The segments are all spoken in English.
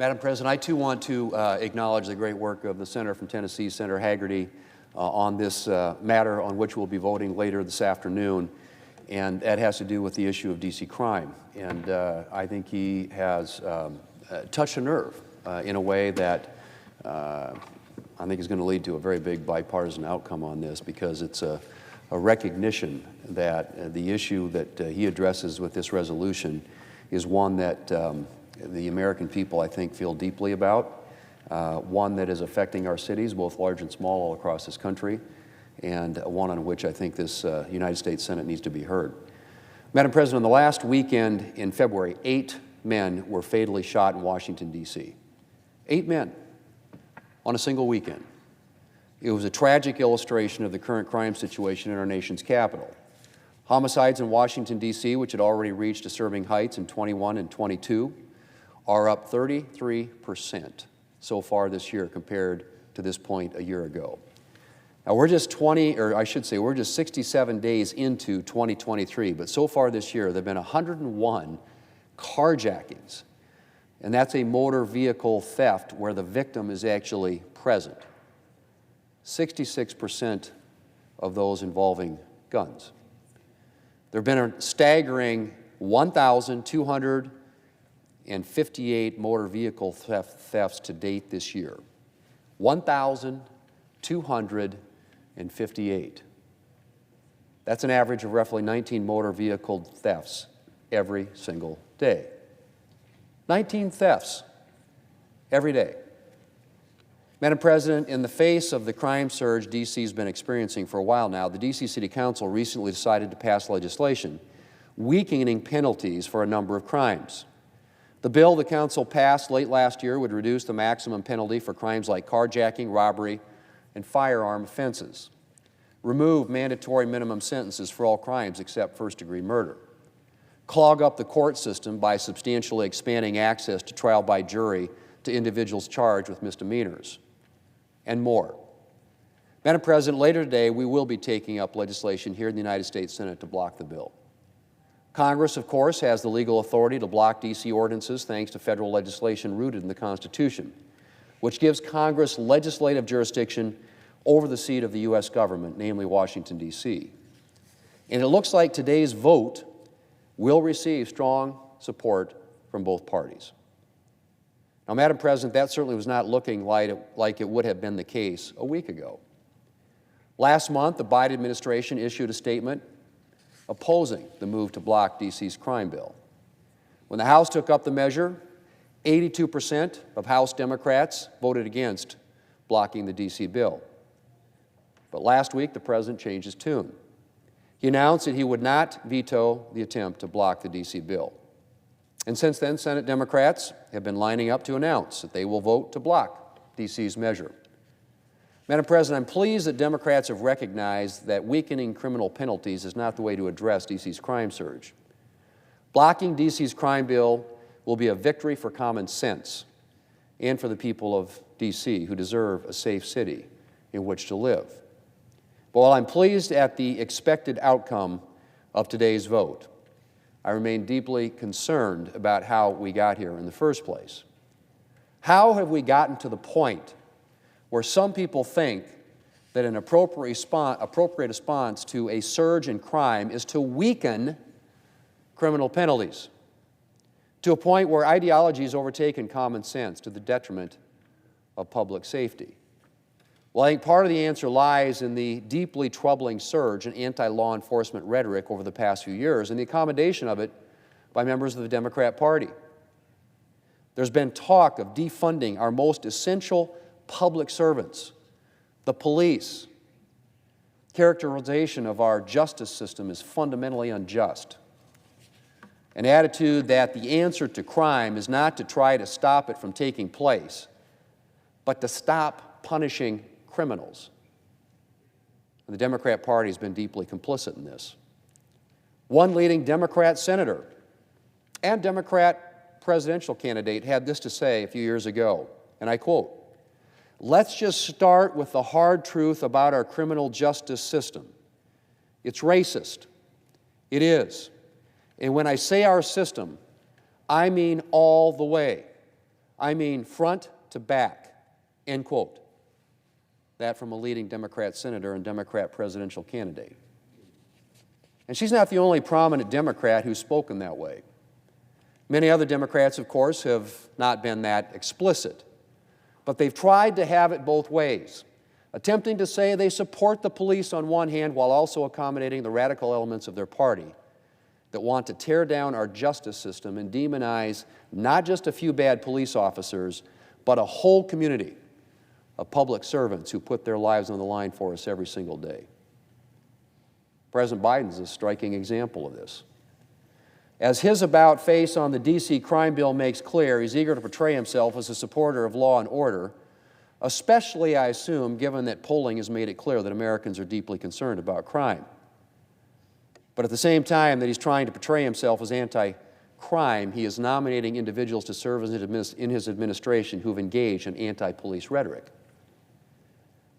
Madam President, I too want to acknowledge the great work of the Senator from Tennessee, Senator Hagerty, on this matter on which we'll be voting later this afternoon, and that has to do with the issue of D.C. crime. And I think he has touched a nerve in a way that I think is going to lead to a very big bipartisan outcome on this, because it's a recognition that the issue that he addresses with this resolution is one that the American people, I think, feel deeply about, one that is affecting our cities, both large and small, all across this country, and one on which I think this United States Senate needs to be heard. Madam President, on the last weekend in February, 8 men were fatally shot in Washington, D.C. 8 men on a single weekend. It was a tragic illustration of the current crime situation in our nation's capital. Homicides in Washington, D.C., which had already reached disturbing heights in 21 and 22, are up 33% so far this year compared to this point a year ago. Now, we're just 67 days into 2023, but so far this year, there have been 101 carjackings, and that's a motor vehicle theft where the victim is actually present. 66% of those involving guns. There have been a staggering 1,258 motor vehicle thefts to date this year. 1,258. That's an average of roughly 19 motor vehicle thefts every single day. 19 thefts every day. Madam President, in the face of the crime surge D.C.'s been experiencing for a while now, the D.C. City Council recently decided to pass legislation weakening penalties for a number of crimes. The bill the Council passed late last year would reduce the maximum penalty for crimes like carjacking, robbery, and firearm offenses, remove mandatory minimum sentences for all crimes except first-degree murder, clog up the court system by substantially expanding access to trial by jury to individuals charged with misdemeanors, and more. Madam President, later today we will be taking up legislation here in the United States Senate to block the bill. Congress, of course, has the legal authority to block D.C. ordinances thanks to federal legislation rooted in the Constitution, which gives Congress legislative jurisdiction over the seat of the U.S. government, namely Washington, D.C. And it looks like today's vote will receive strong support from both parties. Now, Madam President, that certainly was not looking like it would have been the case a week ago. Last month, the Biden administration issued a statement opposing the move to block D.C.'s crime bill. When the House took up the measure, 82% of House Democrats voted against blocking the D.C. bill. But last week, the President changed his tune. He announced that he would not veto the attempt to block the D.C. bill. And since then, Senate Democrats have been lining up to announce that they will vote to block D.C.'s measure. Madam President, I'm pleased that Democrats have recognized that weakening criminal penalties is not the way to address D.C.'s crime surge. Blocking D.C.'s crime bill will be a victory for common sense and for the people of D.C. who deserve a safe city in which to live. But while I'm pleased at the expected outcome of today's vote, I remain deeply concerned about how we got here in the first place. How have we gotten to the point where some people think that an appropriate response to a surge in crime is to weaken criminal penalties, to a point where ideology has overtaken common sense to the detriment of public safety? Well, I think part of the answer lies in the deeply troubling surge in anti-law enforcement rhetoric over the past few years and the accommodation of it by members of the Democrat Party. There's been talk of defunding our most essential public servants, the police. Characterization of our justice system is fundamentally unjust. An attitude that the answer to crime is not to try to stop it from taking place, but to stop punishing criminals. And the Democrat Party has been deeply complicit in this. One leading Democrat senator and Democrat presidential candidate had this to say a few years ago, and I quote, "Let's just start with the hard truth about our criminal justice system. It's racist. It is. And when I say our system, I mean all the way. I mean front to back, end quote. That from a leading Democrat senator and Democrat presidential candidate. And she's not the only prominent Democrat who's spoken that way. Many other Democrats, of course, have not been that explicit, but they've tried to have it both ways, attempting to say they support the police on one hand while also accommodating the radical elements of their party that want to tear down our justice system and demonize not just a few bad police officers, but a whole community of public servants who put their lives on the line for us every single day. President Biden is a striking example of this. As his about-face on the D.C. crime bill makes clear, he's eager to portray himself as a supporter of law and order, especially, I assume, given that polling has made it clear that Americans are deeply concerned about crime. But at the same time that he's trying to portray himself as anti-crime, he is nominating individuals to serve in his administration who've engaged in anti-police rhetoric.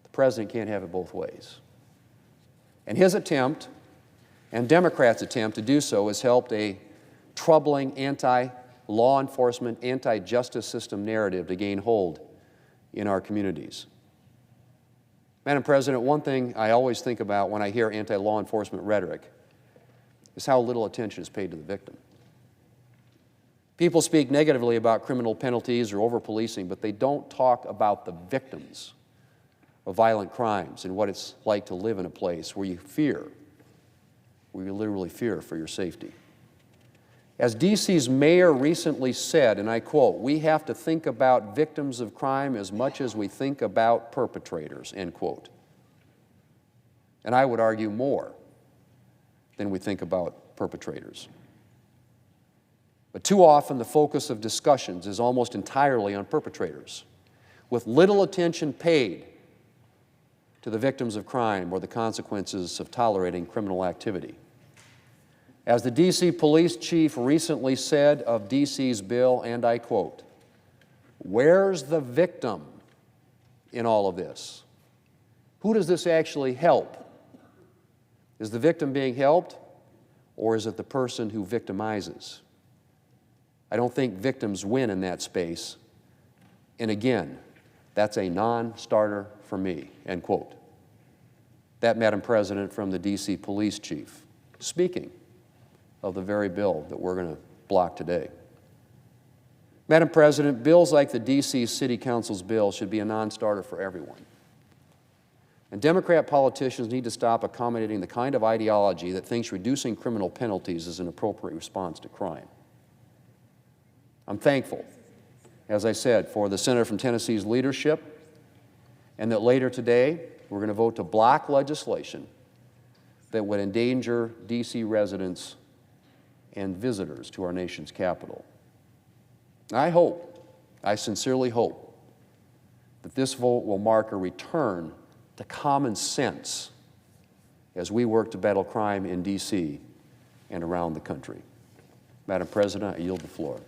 The president can't have it both ways. And his attempt, and Democrats' attempt to do so, has helped a troubling anti-law enforcement, anti-justice system narrative to gain hold in our communities. Madam President, one thing I always think about when I hear anti-law enforcement rhetoric is how little attention is paid to the victim. People speak negatively about criminal penalties or over-policing, but they don't talk about the victims of violent crimes and what it's like to live in a place where you literally fear for your safety. As D.C.'s mayor recently said, and I quote, "We have to think about victims of crime as much as we think about perpetrators," end quote. And I would argue more than we think about perpetrators. But too often the focus of discussions is almost entirely on perpetrators, with little attention paid to the victims of crime or the consequences of tolerating criminal activity. As the D.C. police chief recently said of D.C.'s bill, and I quote, "Where's the victim in all of this? Who does this actually help? Is the victim being helped, or is it the person who victimizes?" I don't think victims win in that space. And again, that's a non-starter for me, end quote. That, Madam President, from the D.C. police chief, speaking of the very bill that we're going to block today. Madam President, bills like the D.C. City Council's bill should be a non-starter for everyone. And Democrat politicians need to stop accommodating the kind of ideology that thinks reducing criminal penalties is an appropriate response to crime. I'm thankful, as I said, for the Senator from Tennessee's leadership, and that later today we're going to vote to block legislation that would endanger D.C. residents and visitors to our nation's capital. I sincerely hope, that this vote will mark a return to common sense as we work to battle crime in D.C. and around the country. Madam President, I yield the floor.